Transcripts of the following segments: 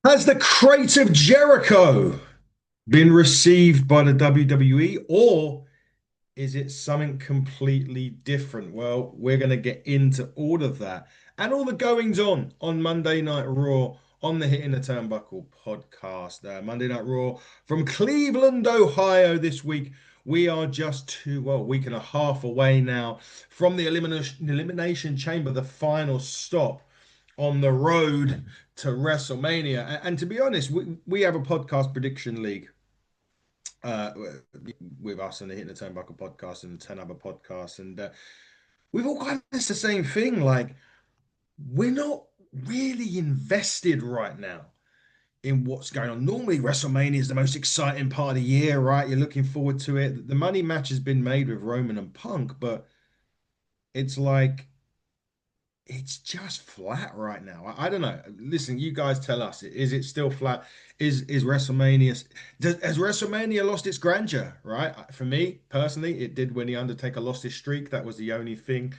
Has the Crate of Jericho been received by the WWE, or is it something completely different? Well, we're going to get into all of that and all the goings on Monday Night Raw on the Hitting the Turnbuckle podcast. Monday Night Raw from Cleveland, Ohio this week. We are just a week and a half away now from the Elimination Chamber, the final stop on the road to WrestleMania. And to be honest, we have a podcast prediction league uh, with us and the Hitting the Turnbuckle podcast and the 10 other podcasts. And we've all got this the same thing. Like, we're not really invested right now in what's going on. Normally, WrestleMania is the most exciting part of the year, right? You're looking forward to it. The money match has been made with Roman and Punk, but it's like, it's just flat right now. I don't know. Listen, you guys tell us. Is it still flat? Is WrestleMania has WrestleMania lost its grandeur? Right. For me personally, it did when the Undertaker lost his streak. That was the only thing.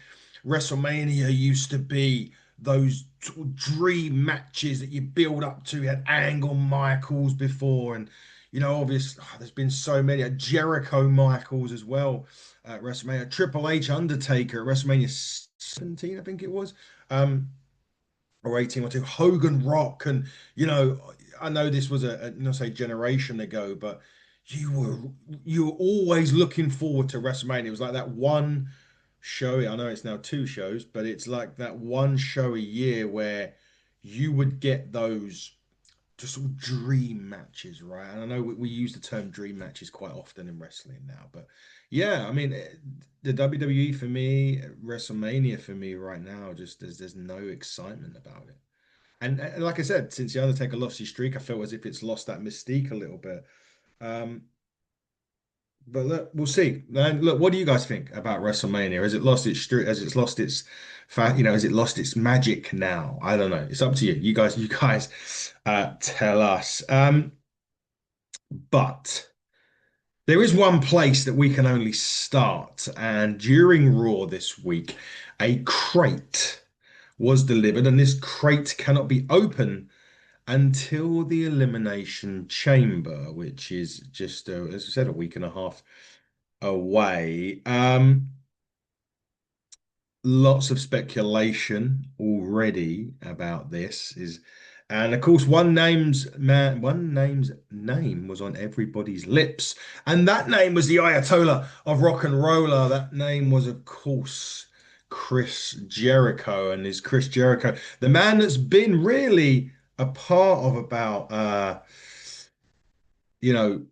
WrestleMania used to be those dream matches that you build up to. You had Angle Michaels before, and obviously there's been so many. Jericho Michaels as well. WrestleMania, Triple H Undertaker, WrestleMania 17, I think it was, or 18 or two, Hogan Rock. And, you know, I know this was not say generation ago, but you were you were always looking forward to WrestleMania. It was like that one show. I know it's now two shows, but it's like that one show a year where you would get those just sort of dream matches, right? And I know we use the term dream matches quite often in wrestling now, but yeah, I mean, the WWE for me, WrestleMania for me right now, just there's no excitement about it. And like I said, since the Undertaker lost his streak, I feel as if it's lost that mystique a little bit. Um, but look, we'll see. And look, what do you guys think about WrestleMania? Has it lost its streak? Has it lost its has it lost its magic now? I don't know. It's up to you. You guys tell us. But there is one place that we can only start, and during Raw this week, a crate was delivered, and this crate cannot be open until the Elimination Chamber, which is just, as I said, a week and a half away. Lots of speculation already about this is, and of course one name's name was on everybody's lips, and that name was the Ayatollah of rock and roller. That name was, of course, Chris Jericho. And is Chris Jericho the man that's been really a part of about you know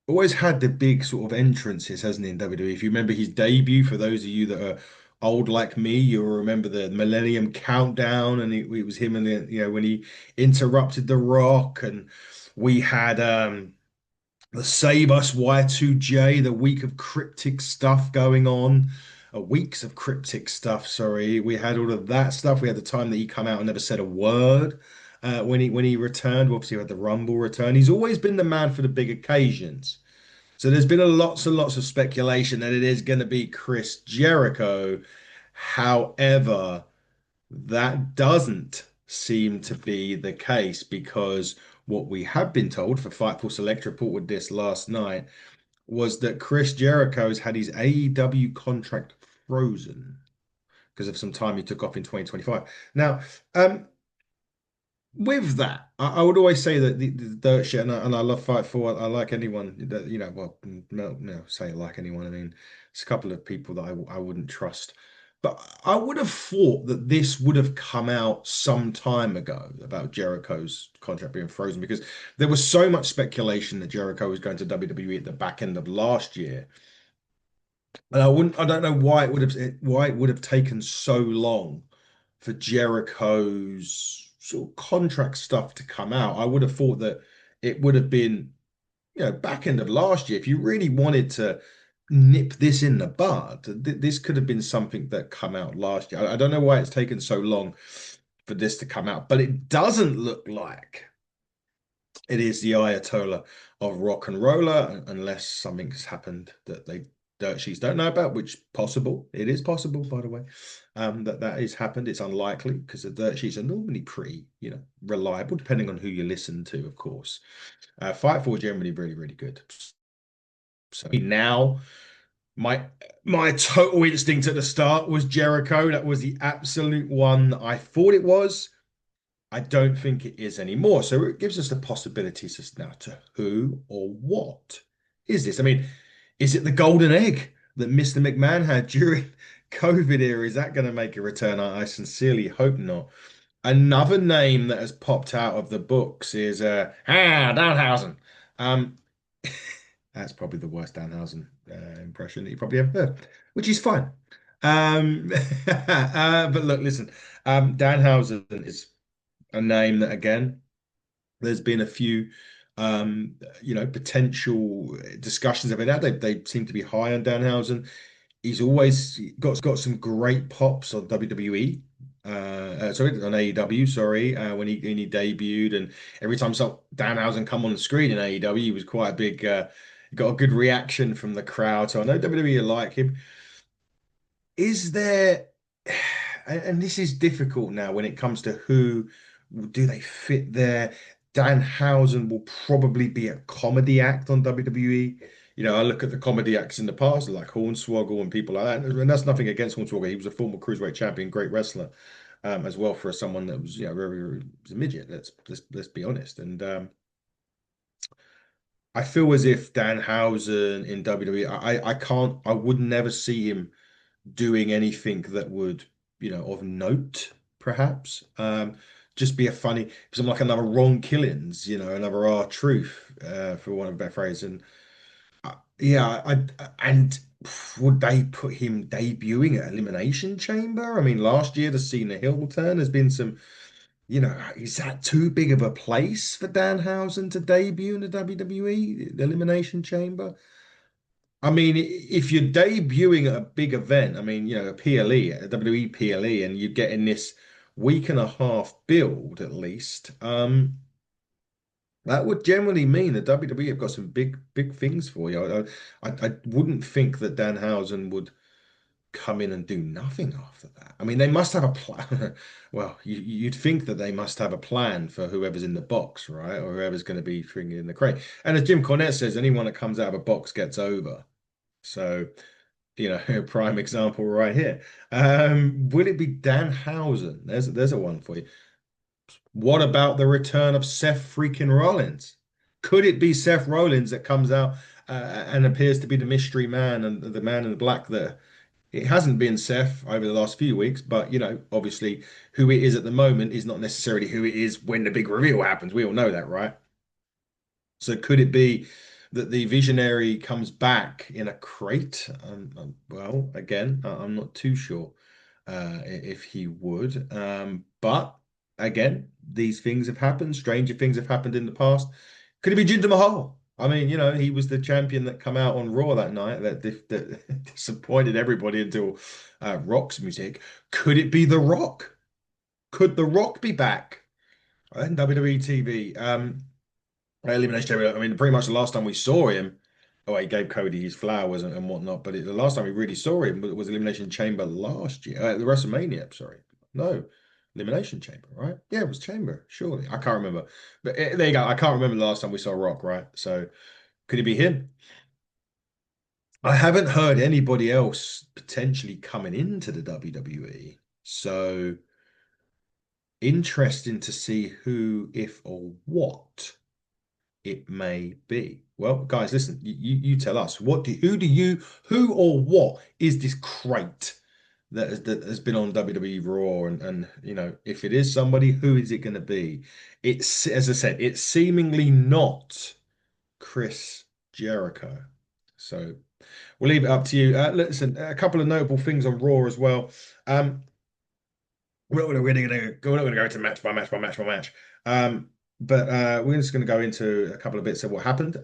always had the big sort of entrances, hasn't he, in WWE? If you remember his debut, for those of you that are old like me, you'll remember the Millennium Countdown, and it was him and when he interrupted The Rock, and we had the Save Us Y2J, the week of cryptic stuff going on. Weeks of cryptic stuff, sorry. We had all of that stuff. We had the time that he come out and never said a word when he returned. Obviously, we had the Rumble return. He's always been the man for the big occasions. So there's been a lots and lots of speculation that it is going to be Chris Jericho. However, that doesn't seem to be the case, because what we have been told, for Fightful Select reported this last night, was that Chris Jericho has had his AEW contract frozen because of some time he took off in 2025. Now, with that, I would always say that the dirt shit, and I love Fightful. I like anyone that, well, no, say like anyone. I mean, it's a couple of people that I wouldn't trust. But I would have thought that this would have come out some time ago about Jericho's contract being frozen, because there was so much speculation that Jericho was going to WWE at the back end of last year. And I don't know why it would have taken so long for Jericho's sort of contract stuff to come out. I would have thought that it would have been, back end of last year. If you really wanted to nip this in the bud, this could have been something that come out last year. I don't know why it's taken so long for this to come out, but it doesn't look like it is the Ayatollah of rock and roller, unless something's happened that they dirt sheets don't know about, which possible. It is possible, by the way, that that has happened. It's unlikely because the dirt sheets are normally pretty, reliable, depending on who you listen to, of course. Fightful generally really, really good. So now my my total instinct at the start was Jericho. That was the absolute one that I thought it was. I don't think it is anymore. So it gives us the possibilities as now to who or what is this? I mean, is it the golden egg that Mr. McMahon had during COVID era? Is that going to make a return? I sincerely hope not. Another name that has popped out of the books is Danhausen. Um, that's probably the worst Danhausen impression that you probably ever heard, which is fine. But look, listen, Danhausen is a name that again, there's been a few potential discussions about that. They seem to be high on Danhausen. He's always got some great pops on WWE. Sorry, on AEW, sorry, when he debuted, and every time Danhausen come on the screen in AEW, he was quite a big got a good reaction from the crowd. So I know WWE like him. Is there, and this is difficult now when it comes to who do they fit there? Danhausen will probably be a comedy act on WWE. I look at the comedy acts in the past, like Hornswoggle and people like that, and that's nothing against Hornswoggle. He was a former cruiserweight champion, great wrestler, as well for someone that was, very, very was a midget. Let's be honest. And I feel as if Danhausen in WWE, I can't, I would never see him doing anything that would, of note, perhaps. Just be a funny, some like another Ron Killings, another R Truth, for one of a better phrase. And yeah, and would they put him debuting at Elimination Chamber? I mean, last year the Cena Hill turn has been some, is that too big of a place for Danhausen to debut in the WWE, the Elimination Chamber? I mean, if you're debuting at a big event, I mean, a PLE, a WWE PLE, and you're getting this week and a half build at least, that would generally mean that WWE have got some big, big things for you. I wouldn't think that Danhausen would come in and do nothing after that. I mean, they must have a plan. Well, you'd think that they must have a plan for whoever's in the box, right? Or whoever's going to be thinking in the crate. And as Jim Cornette says, anyone that comes out of a box gets over. So, prime example right here. Will it be Danhausen? There's a one for you. What about the return of Seth freaking Rollins? Could it be Seth Rollins that comes out and appears to be the mystery man and the man in the black there? It hasn't been Seth over the last few weeks, but obviously who it is at the moment is not necessarily who it is when the big reveal happens. We all know that, right? So could it be that the visionary comes back in a crate? Well, again, I'm not too sure if he would. But again, these things have happened. Stranger things have happened in the past. Could it be Jinder Mahal? I mean, he was the champion that come out on Raw that night that disappointed everybody until Rock's music. Could it be The Rock? Could The Rock be back in WWE TV? Elimination Chamber. I mean, pretty much the last time we saw him, oh, he gave Cody his flowers and whatnot. But the last time we really saw him was Elimination Chamber last year, the WrestleMania. Sorry, no, Elimination Chamber, right? Yeah, it was Chamber. Surely, I can't remember. But there you go. I can't remember the last time we saw Rock, right? So could it be him? I haven't heard anybody else potentially coming into the WWE. So interesting to see who, if or what it may be. Well, guys, listen, you tell us who or what is this crate that has been on WWE Raw, and if it is somebody, who is it going to be? It's, as I said, it's seemingly not Chris Jericho. So we'll leave it up to you. Listen, a couple of notable things on Raw as well. We're not going to go into match by match by match by match. But we're just going to go into a couple of bits of what happened.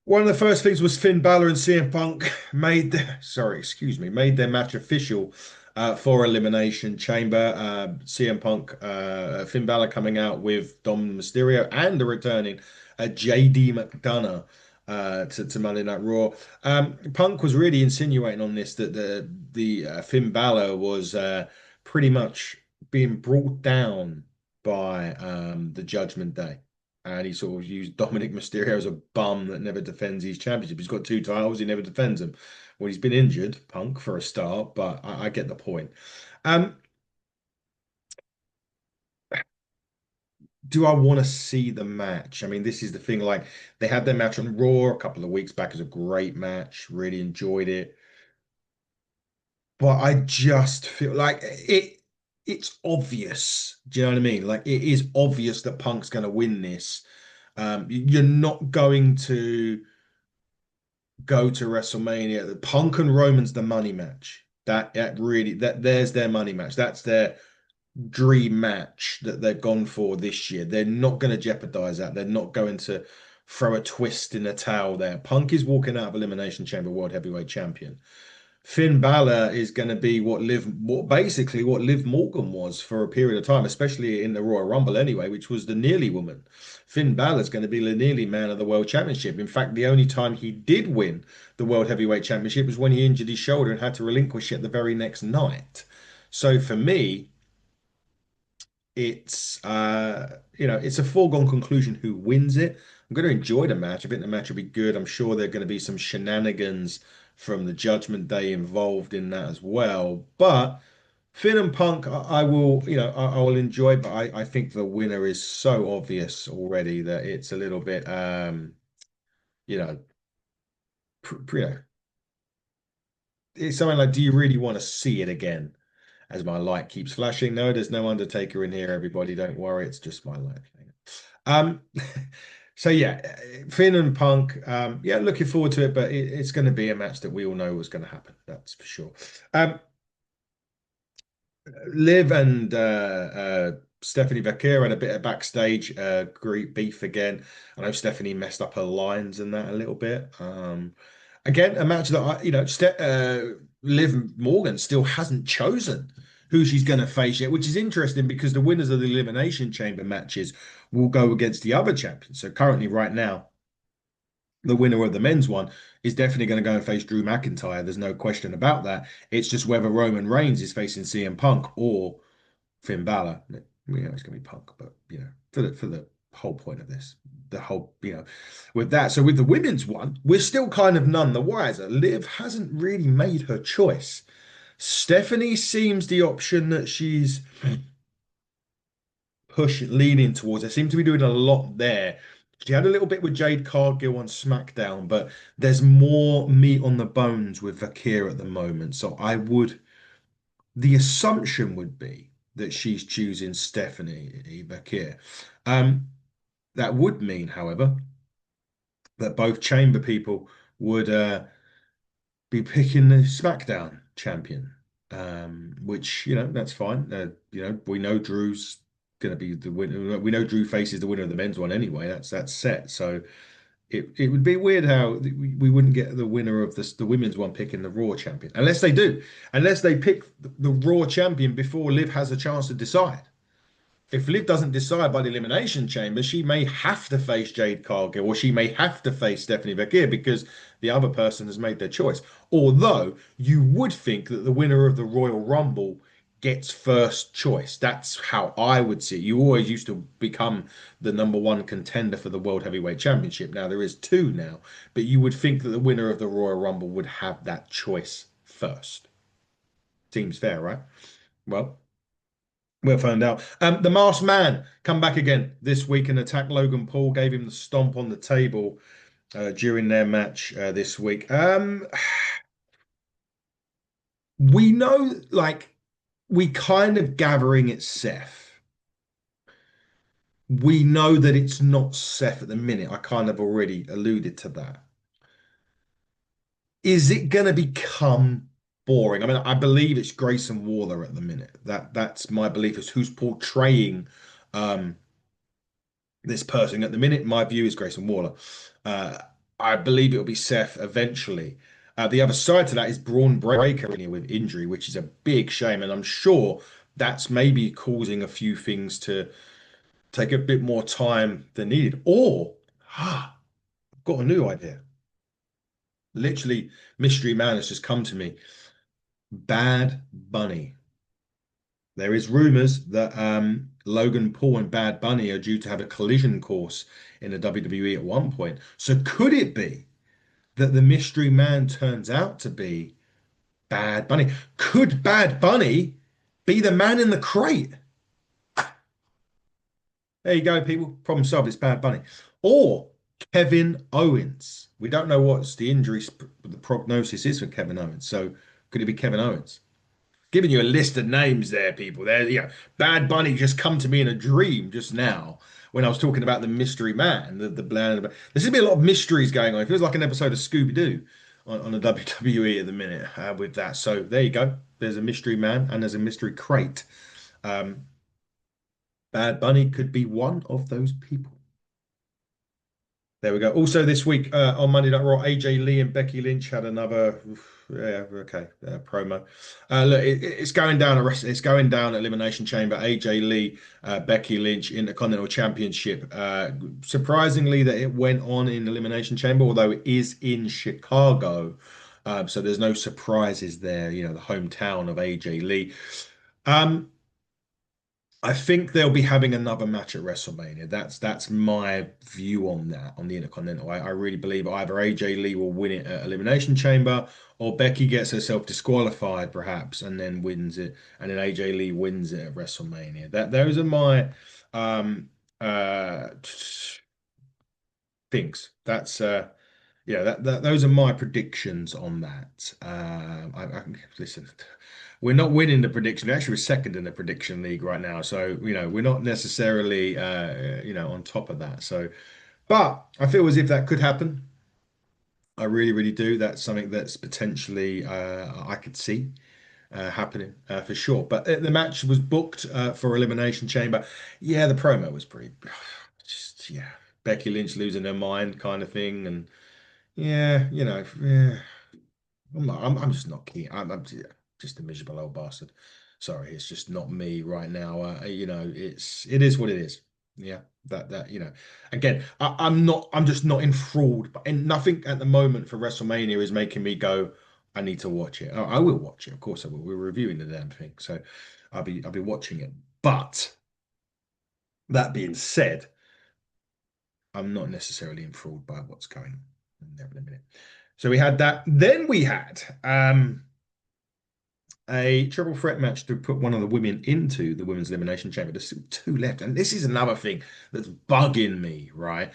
One of the first things was Finn Balor and CM Punk made their match official for Elimination Chamber. CM Punk, Finn Balor coming out with Dom Mysterio and the returning JD McDonough to Monday Night Raw. Punk was really insinuating on this that the Finn Balor was pretty much being brought down by the Judgment Day. And he sort of used Dominic Mysterio as a bum that never defends his championship. He's got two titles, he never defends them. Well, he's been injured, Punk, for a start, but I get the point. Um, do I want to see the match? I mean, this is the thing. Like, they had their match on Raw a couple of weeks back. It was a great match. Really enjoyed it. But I just feel like it's obvious. Do you know what I mean? Like, it is obvious that Punk's going to win this. You're not going to go to WrestleMania. Punk and Roman's the money match. That really there's their money match. That's their dream match that they've gone for this year. They're not going to jeopardize that. They're not going to throw a twist in the towel there. Punk is walking out of Elimination Chamber World Heavyweight Champion. Finn Balor is going to be what Liv Morgan was for a period of time, especially in the Royal Rumble anyway, which was the nearly woman. Finn Balor is going to be the nearly man of the World Championship. In fact, the only time he did win the World Heavyweight Championship was when he injured his shoulder and had to relinquish it the very next night. So for me, it's a foregone conclusion who wins it. I'm going to enjoy the match. I think the match will be good. I'm sure there are going to be some shenanigans from the Judgment Day involved in that as well. But Finn and Punk, I will, I will enjoy, but I think the winner is so obvious already that it's a little bit, you know, it's something like, do you really want to see it again? As my light keeps flashing. No, there's no Undertaker in here, everybody. Don't worry, it's just my light. Um, so yeah, Finn and Punk. Yeah, looking forward to it, but it's going to be a match that we all know was going to happen. That's for sure. Liv and Stephanie Vaquer had a bit of backstage group beef again. I know Stephanie messed up her lines and that a little bit. Again, a match that Liv Morgan still hasn't chosen who she's going to face yet, which is interesting because the winners of the Elimination Chamber matches will go against the other champions. So currently, right now, the winner of the men's one is definitely going to go and face Drew McIntyre. There's no question about that. It's just whether Roman Reigns is facing CM Punk or Finn Balor. It's going to be Punk, but for the whole point of this, the whole with that. So with the women's one, we're still kind of none the wiser. Liv hasn't really made her choice. Stephanie seems the option that she's leaning towards. They seem to be doing a lot there. She had a little bit with Jade Cargill on SmackDown, but there's more meat on the bones with Vakir at the moment. So the assumption would be that she's choosing Stephanie Vakir. That would mean, however, that both Chamber people would be picking the SmackDown champion, which that's fine. We know Drew's going to be the winner. We know Drew faces the winner of the men's one anyway. That's set. So it would be weird how we wouldn't get the winner of the women's one picking the Raw champion, unless they do, unless they pick the Raw champion before Liv has a chance to decide. If Liv doesn't decide by the Elimination Chamber, she may have to face Jade Cargill or she may have to face Stephanie Vakir because the other person has made their choice. Although you would think that the winner of the Royal Rumble gets first choice. That's how I would see it. You always used to become the number one contender for the World Heavyweight Championship. Now there is two now, but you would think that the winner of the Royal Rumble would have that choice first. Seems fair, right? Well, we'll find out. The Masked Man come back again this week and attack Logan Paul. Gave him the stomp on the table during their match this week. We know, like, we kind of gathering it's Seth. We know that it's not Seth at the minute. I kind of already alluded to that. Is it going to become boring? I mean, I believe it's Grayson Waller at the minute. That's my belief is who's portraying um, this person at the minute. My view is Grayson Waller. Uh, I believe it'll be Seth eventually. The other side to that is Braun Breaker in here with injury, which is a big shame, and I'm sure that's maybe causing a few things to take a bit more time than needed. Or Got a new idea. Literally, mystery man has just come to me. Bad Bunny. There is rumors that Logan Paul and Bad Bunny are due to have a collision course in the WWE at one point. So could it be that the mystery man turns out to be Bad Bunny? Could Bad Bunny be the man in the crate? There you go, people. Problem solved. It's Bad Bunny. Or Kevin Owens. We don't know what's the injury, the prognosis is for Kevin Owens. So could it be Kevin Owens? Giving you a list of names there, people. There, yeah. Bad Bunny just come to me in a dream just now when I was talking about the mystery man, the bland. There seems to be a lot of mysteries going on. It feels like an episode of Scooby-Doo on the WWE at the minute with that. So there you go. There's a mystery man and there's a mystery crate. Um, Bad Bunny could be one of those people. There we go. Also, this week on Monday Night Raw, AJ Lee and Becky Lynch had another, yeah, okay, promo. Look, it's going down it's going down at Elimination Chamber. AJ Lee, Becky Lynch Intercontinental Championship. Surprisingly, that it went on in Elimination Chamber, although it is in Chicago, so there's no surprises there. You know, the hometown of AJ Lee. Um, I think they'll be having another match at WrestleMania. That's my view on that, on the Intercontinental. I really believe either AJ Lee will win it at Elimination Chamber or Becky gets herself disqualified perhaps and then wins it, and then AJ Lee wins it at WrestleMania. Those are my um things. That's yeah, those are my predictions on that. Listen, we're not winning the prediction. Actually, we're second in the prediction league right now. So, we're not necessarily, on top of that. So, but I feel as if that could happen. I really, really do. That's something that's potentially I could see happening for sure. But the match was booked for Elimination Chamber. Yeah, the promo was pretty, just yeah, Becky Lynch losing her mind kind of thing, and yeah, yeah. I'm just not keen. I'm just a miserable old bastard. Sorry, it's just not me right now. It is what it is. Yeah, Again, I'm just not enthralled, and nothing at the moment for WrestleMania is making me go, I need to watch it. I will watch it, of course I will. We're reviewing the damn thing, so I'll be watching it. But that being said, I'm not necessarily enthralled by what's going on there in a minute. So we had that. Then we had a triple threat match to put one of the women into the women's elimination chamber. There's still two left. And this is another thing that's bugging me, right?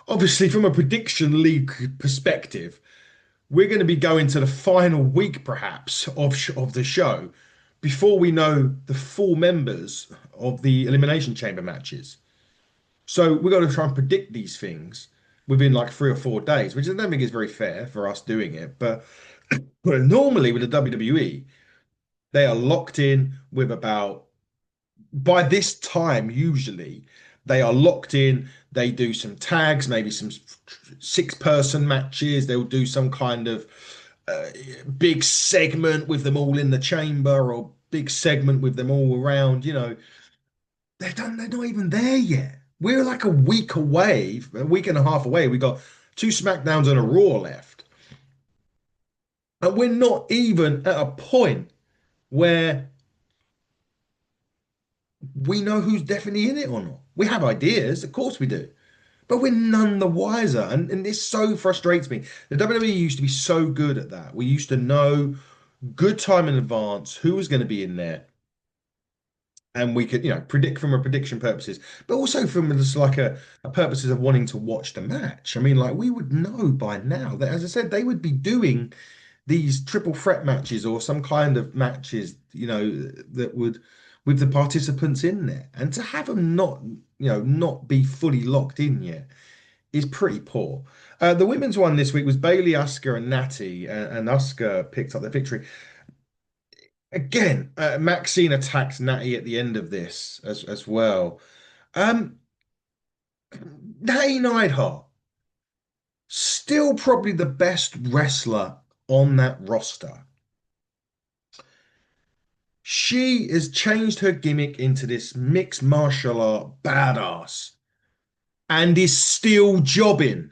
Obviously, from a prediction league perspective, we're going to be going to the final week, perhaps, of the show before we know the full members of the elimination chamber matches. So we've got to try and predict these things within like 3 or 4 days, which I don't think is very fair for us doing it. But normally with the WWE, they are locked in with about, by this time, usually, they are locked in. They do some tags, maybe some 6-person matches. They'll do some kind of uh, big segment with them all in the chamber or big segment with them all around. They're not even there yet. We're like a week away, a week and a half away. We got 2 SmackDowns and a Raw left. And we're not even at a point where we know who's definitely in it or not. We have ideas, of course we do, but we're none the wiser. And this so frustrates me. The WWE used to be so good at that. We used to know good time in advance who was going to be in there. And we could, predict from a prediction purposes, but also from just like a purposes of wanting to watch the match. I mean, like we would know by now that, as I said, they would be doing these triple threat matches or some kind of matches, that would with the participants in there. And to have them not be fully locked in yet is pretty poor. The women's one this week was Bayley, Asuka, and Nattie, and Asuka picked up the victory. Again, Maxine attacks Nattie at the end of this as well. Um, Nattie Neidhart, still probably the best wrestler on that roster. She has changed her gimmick into this mixed martial art badass and is still jobbing.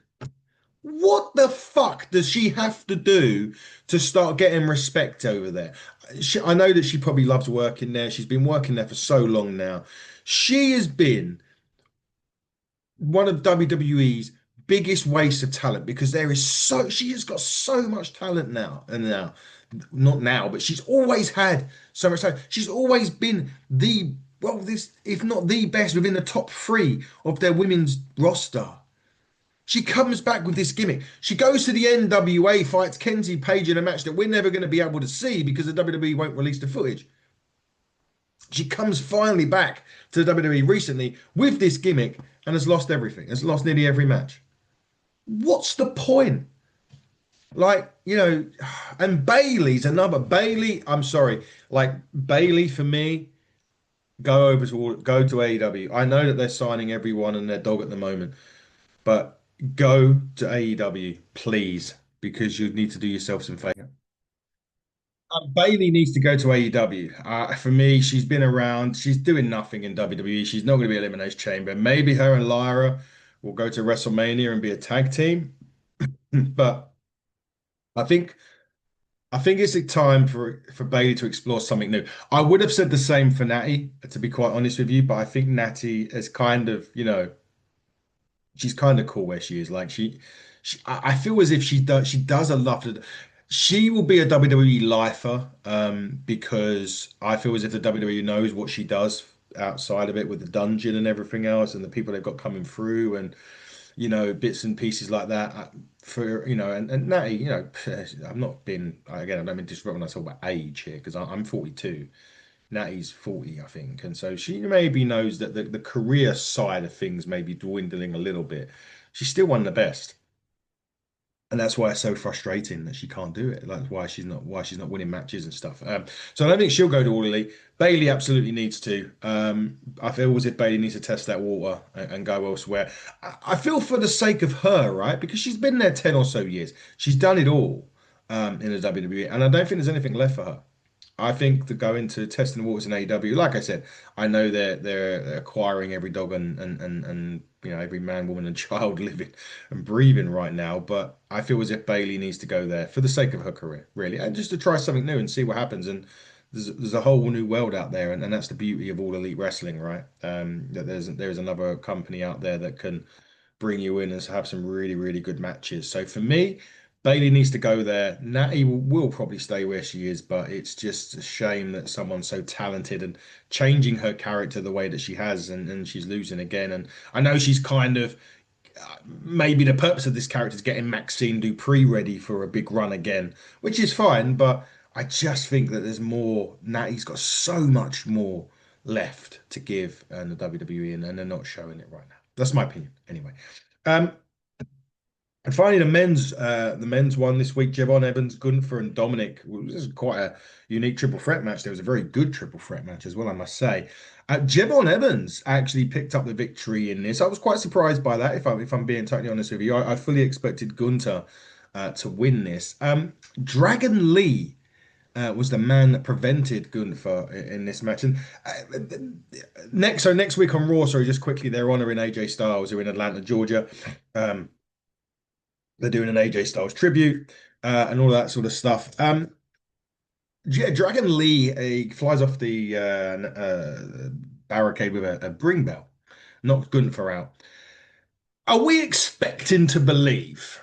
What the fuck does she have to do to start getting respect over there? I know that she probably loves working there. She's been working there for so long now. She has been one of WWE's biggest waste of talent because she has got so much talent now and now, not now, but she's always had so much talent. She's always been this, if not the best, within the top three of their women's roster. She comes back with this gimmick. She goes to the NWA, fights Kenzie Page in a match that we're never going to be able to see because the WWE won't release the footage. She comes finally back to the WWE recently with this gimmick and has lost everything, has lost nearly every match. What's the point? Like, and Bayley's another. Bayley, I'm sorry. Like, Bayley for me, go to AEW. I know that they're signing everyone and their dog at the moment, but go to AEW, please, because you need to do yourself some favor. Bayley needs to go to AEW. For me, she's been around. She's doing nothing in WWE. She's not going to be Elimination Chamber. Maybe her and Lyra will go to WrestleMania and be a tag team. But I think I think it's a time for Bayley to explore something new. I would have said the same for Nattie, to be quite honest with you, but I think Nattie is kind of, she's kind of cool where she is. Like I feel as if she does a lot of. She will be a WWE lifer, because I feel as if the WWE knows what she does outside of it with the dungeon and everything else, and the people they've got coming through, and bits and pieces like that. And Natty, I'm not being again. I don't mean disrespect when I talk about age here because I'm 42. Nattie's 40, I think. And so she maybe knows that the career side of things may be dwindling a little bit. She's still one of the best. And that's why it's so frustrating that she can't do it. That's why she's not winning matches and stuff. So I don't think she'll go to All Elite. Bayley absolutely needs to. I feel as if Bayley needs to test that water and go elsewhere. I feel for the sake of her, right? Because she's been there 10 or so years. She's done it all in the WWE, and I don't think there's anything left for her. I think to go into testing the waters in AEW, like I said, I know they're acquiring every dog and every man, woman, and child living and breathing right now. But I feel as if Bayley needs to go there for the sake of her career, really, and just to try something new and see what happens. And there's a whole new world out there, and that's the beauty of all elite wrestling, right? That there's another company out there that can bring you in and have some really, really good matches. So for me, Bayley needs to go there. Natty will probably stay where she is, but it's just a shame that someone so talented and changing her character the way that she has, and she's losing again. And I know she's kind of maybe the purpose of this character is getting Maxine Dupree ready for a big run again, which is fine, but I just think that there's more. Natty's got so much more left to give in the WWE, and they're not showing it right now. That's my opinion, anyway. Um, and finally, the men's one this week: Javon Evans, Gunther, and Dominic. This is quite a unique triple threat match. There was a very good triple threat match as well, I must say. Javon Evans actually picked up the victory in this. I was quite surprised by that. If I'm being totally honest with you, I fully expected Gunther to win this. Dragon Lee was the man that prevented Gunther in this match. And next week on Raw, sorry, just quickly, they're honoring AJ Styles, who are in Atlanta, Georgia. Um, they're doing an AJ Styles tribute and all that sort of stuff. Yeah, Dragon Lee flies off the barricade with a bring bell, knocks Gunther out. Are we expecting to believe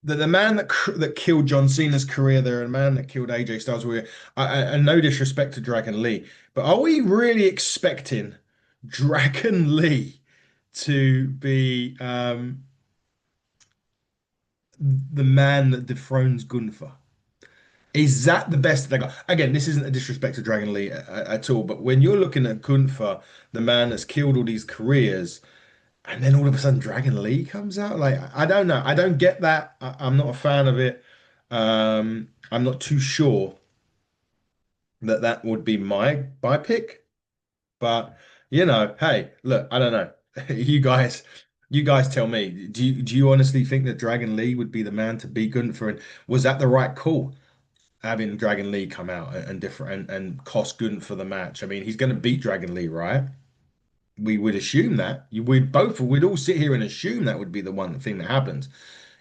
that the man that killed John Cena's career there, and the man that killed AJ Styles' career, and no disrespect to Dragon Lee, but are we really expecting Dragon Lee to be the man that dethrones Gunther? Is that the best they got? Again, this isn't a disrespect to Dragon Lee at all, but when you're looking at Gunther, the man that's killed all these careers, and then all of a sudden Dragon Lee comes out, like I don't know, I don't get that. I'm not a fan of it. I'm not too sure that that would be my pick, but hey, look, I don't know. You guys, you guys tell me. Do you honestly think that Dragon Lee would be the man to beat Gunther? And was that the right call? Having Dragon Lee come out and different and cost Gunther the match. I mean, he's going to beat Dragon Lee, right? We would assume that. We'd all sit here and assume that would be the one thing that happens.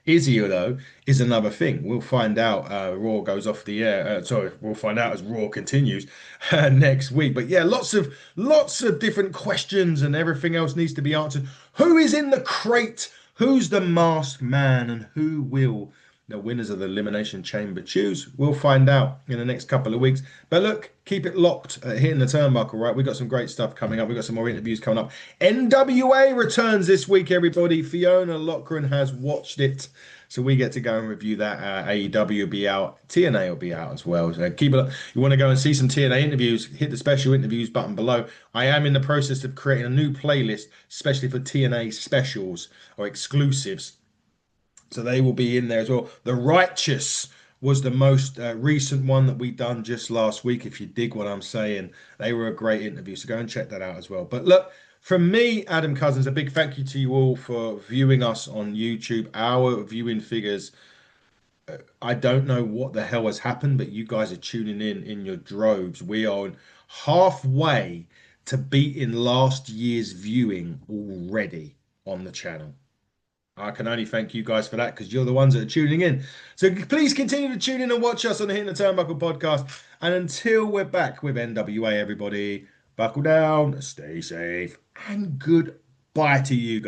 Is he though? Is another thing. We'll find out. Raw goes off the air. Sorry, we'll find out as Raw continues next week. But yeah, lots of different questions and everything else needs to be answered. Who is in the crate? Who's the masked man? And who will the winners of the Elimination Chamber choose? We'll find out in the next couple of weeks. But look, keep it locked hitting the turnbuckle, right? We've got some great stuff coming up. We've got some more interviews coming up. NWA returns this week, everybody. Fiona Lochran has watched it. So we get to go and review that. AEW will be out. TNA will be out as well. So keep it up. You want to go and see some TNA interviews, hit the special interviews button below. I am in the process of creating a new playlist, especially for TNA specials or exclusives. So they will be in there as well. The Righteous was the most recent one that we done just last week. If you dig what I'm saying, they were a great interview. So go and check that out as well. But look, from me, Adam Cousins, a big thank you to you all for viewing us on YouTube. Our viewing figures, I don't know what the hell has happened, but you guys are tuning in your droves. We are halfway to beating last year's viewing already on the channel. I can only thank you guys for that because you're the ones that are tuning in. So please continue to tune in and watch us on the Hitting the Turnbuckle podcast. And until we're back with NWA, everybody, buckle down, stay safe, and goodbye to you guys.